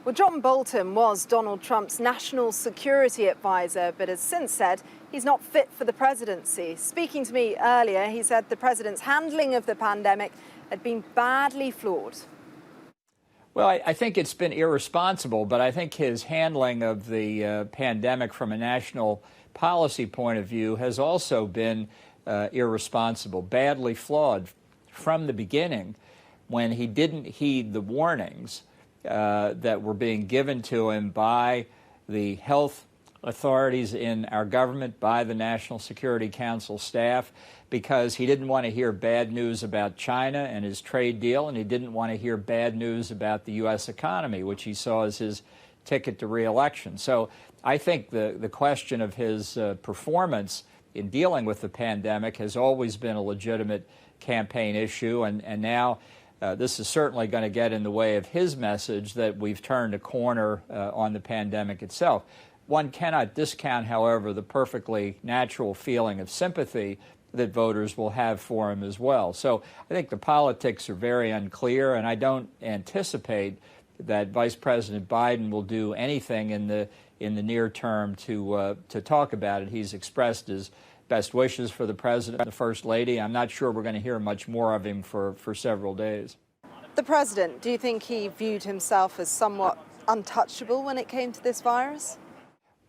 Well, John Bolton was Donald Trump's national security advisor, but has since said he's not fit for the presidency. Speaking to me earlier, he said the president's handling of the pandemic had been badly flawed. Well, I think it's been irresponsible, but I think his handling of the pandemic from a national policy point of view has also been irresponsible, badly flawed from the beginning when he didn't heed the warnings that were being given to him by the health authorities in our government, by the National Security Council staff, because he didn't want to hear bad news about China and his trade deal, and he didn't want to hear bad news about the U.S. economy, which he saw as his ticket to re-election. So I think the question of his performance in dealing with the pandemic has always been a legitimate campaign issue, and now this is certainly going to get in the way of his message that we've turned a corner on the pandemic itself. One cannot discount, however, the perfectly natural feeling of sympathy that voters will have for him as well. So I think the politics are very unclear, and I don't anticipate that Vice President Biden will do anything in the near term to talk about it. He's expressed his best wishes for the President and the First Lady. I'm not sure we're going to hear much more of him for several days. The President, do you think he viewed himself as somewhat untouchable when it came to this virus?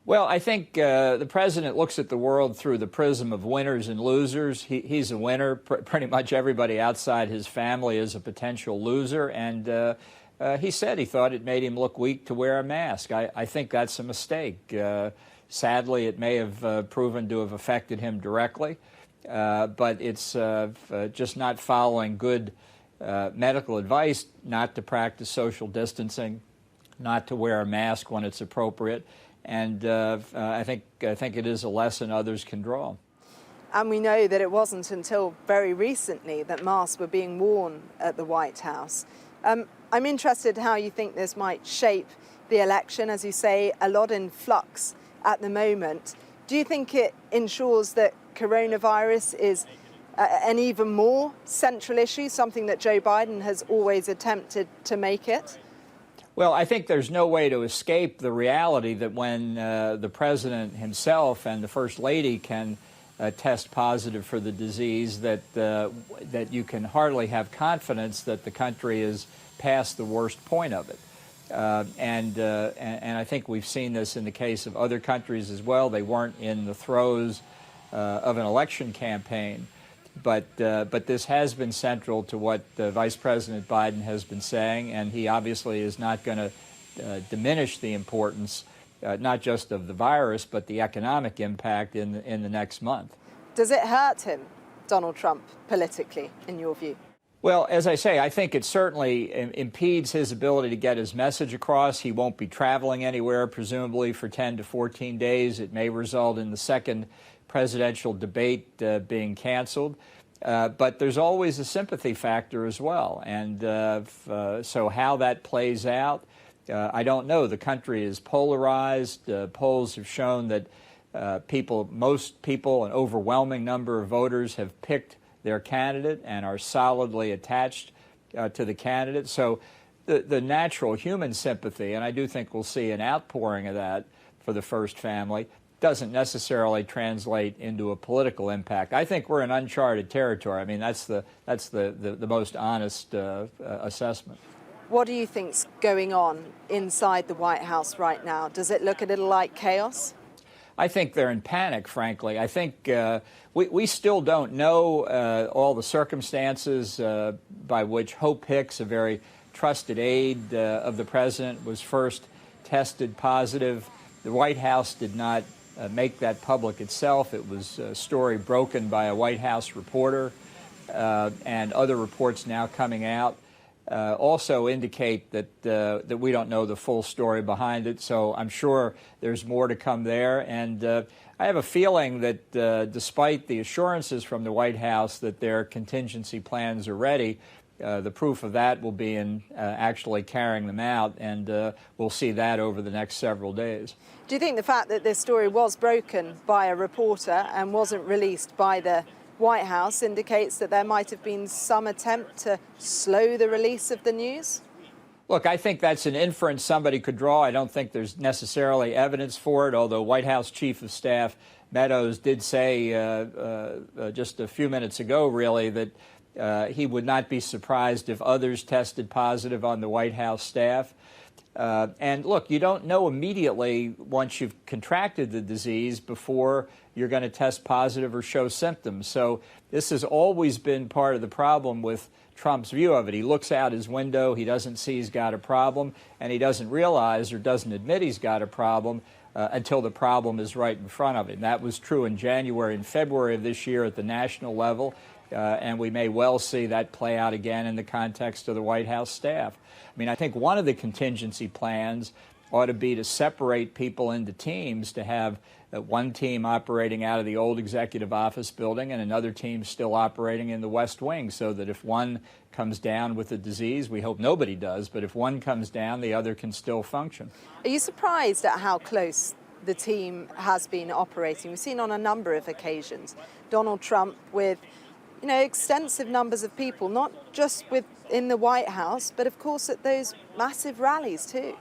Well, I think the President looks at the world through the prism of winners and losers. He's a winner. Pretty much everybody outside his family is a potential loser, and he said he thought it made him look weak to wear a mask. I think that's a mistake. Sadly, it may have proven to have affected him directly, but it's just not following good medical advice not to practice social distancing, not to wear a mask when it's appropriate. And I think it is a lesson others can draw. And we know that it wasn't until very recently that masks were being worn at the White House. I'm interested how you think this might shape the election. As you say, a lot in flux at the moment. Do you think it ensures that coronavirus is an even more central issue, something that Joe Biden has always attempted to make it? Well, I think there's no way to escape the reality that when the President himself and the First Lady can test positive for the disease, that you can hardly have confidence that the country is past the worst point of it. And I think we've seen this in the case of other countries as well. They weren't in the throes of an election campaign. But this has been central to what Vice President Biden has been saying, and he obviously is not going to diminish the importance, not just of the virus, but the economic impact in the next month. Does it hurt him, Donald Trump, politically, in your view? Well, as I say, I think it certainly impedes his ability to get his message across. He won't be traveling anywhere, presumably, for 10 to 14 days. It may result in the second presidential debate being canceled. But there's always a sympathy factor as well. And so how that plays out, I don't know. The country is polarized. Polls have shown that most people, an overwhelming number of voters, have picked their candidate and are solidly attached to the candidate. So the natural human sympathy, and I do think we'll see an outpouring of that for the first family, doesn't necessarily translate into a political impact. I think we're in uncharted territory. I mean, that's the most honest assessment. What do you think's going on inside the White House right now? Does it look a little like chaos? I think they're in panic, frankly. I think we still don't know all the circumstances by which Hope Hicks, a very trusted aide of the president, was first tested positive. The White House did not make that public itself. It was a story broken by a White House reporter, and other reports now coming out also indicate that we don't know the full story behind it. So I'm sure there's more to come there. And I have a feeling that despite the assurances from the White House that their contingency plans are ready, the proof of that will be in actually carrying them out, and we'll see that over the next several days. Do you think the fact that this story was broken by a reporter and wasn't released by the White House indicates that there might have been some attempt to slow the release of the news? Look, I think that's an inference somebody could draw. I don't think there's necessarily evidence for it, although White House Chief of Staff Meadows did say just a few minutes ago, really, that he would not be surprised if others tested positive on the White House staff. And look, you don't know immediately once you've contracted the disease before you're going to test positive or show symptoms. So this has always been part of the problem with Trump's view of it. He looks out his window, he doesn't see he's got a problem, and he doesn't realize or doesn't admit he's got a problem until the problem is right in front of him. That was true in January and February of this year at the national level, and we may well see that play out again in the context of the White House staff. I mean, I think one of the contingency plans ought to be to separate people into teams, to have one team operating out of the old executive office building and another team still operating in the West Wing, so that if one comes down with the disease, we hope nobody does, but if one comes down, the other can still function. Are you surprised at how close the team has been operating? We've seen on a number of occasions Donald Trump with extensive numbers of people, not just within the White House, but of course at those massive rallies too.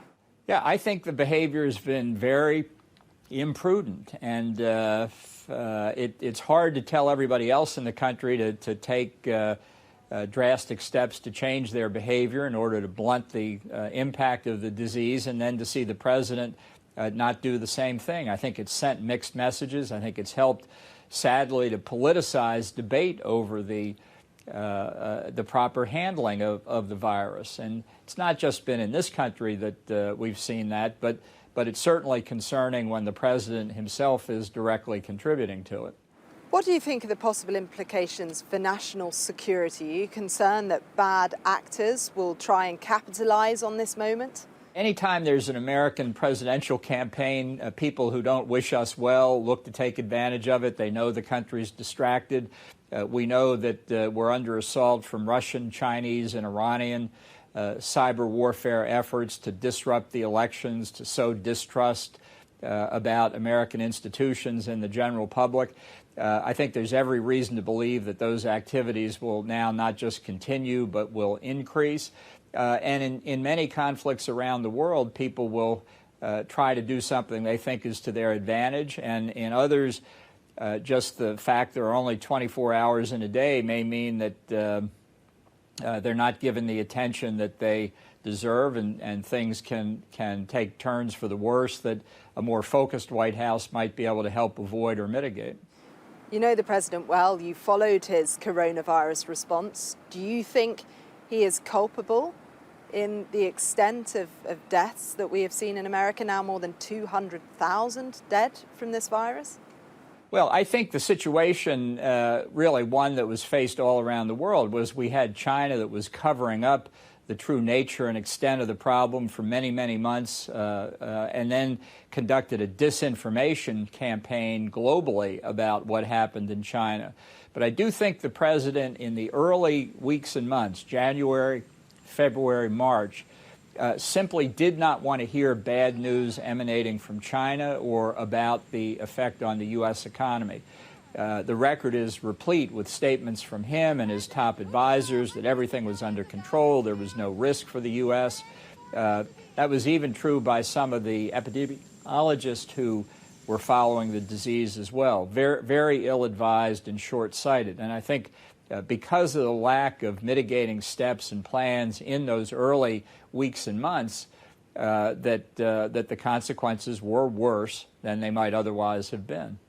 Yeah, I think the behavior has been very imprudent, and it's hard to tell everybody else in the country to take drastic steps to change their behavior in order to blunt the impact of the disease, and then to see the president not do the same thing. I think it's sent mixed messages. I think it's helped, sadly, to politicize debate over the proper handling of the virus. And it's not just been in this country that we've seen that, but it's certainly concerning when the president himself is directly contributing to it. What do you think are the possible implications for national security? Are you concerned that bad actors will try and capitalize on this moment? Anytime there's an American presidential campaign, people who don't wish us well look to take advantage of it. They know the country's distracted. We know that we're under assault from Russian, Chinese, and Iranian cyber warfare efforts to disrupt the elections, to sow distrust about American institutions and the general public. I think there's every reason to believe that those activities will now not just continue, but will increase. And in many conflicts around the world, people will try to do something they think is to their advantage. And in others, just the fact there are only 24 hours in a day may mean that they're not given the attention that they deserve, and things can take turns for the worse that a more focused White House might be able to help avoid or mitigate. You know the president well. You followed his coronavirus response. Do you think he is culpable in the extent of deaths that we have seen in America? Now more than 200,000 dead from this virus? Well, I think the situation, really one that was faced all around the world, was we had China that was covering up the true nature and extent of the problem for many, many months, and then conducted a disinformation campaign globally about what happened in China. But I do think the president, in the early weeks and months, January, February, March, simply did not want to hear bad news emanating from China or about the effect on the U.S. economy. The record is replete with statements from him and his top advisors that everything was under control, there was no risk for the U.S. That was even true by some of the epidemiologists who were following the disease as well. Very, very ill-advised and short-sighted. And I think because of the lack of mitigating steps and plans in those early weeks and months, that the consequences were worse than they might otherwise have been.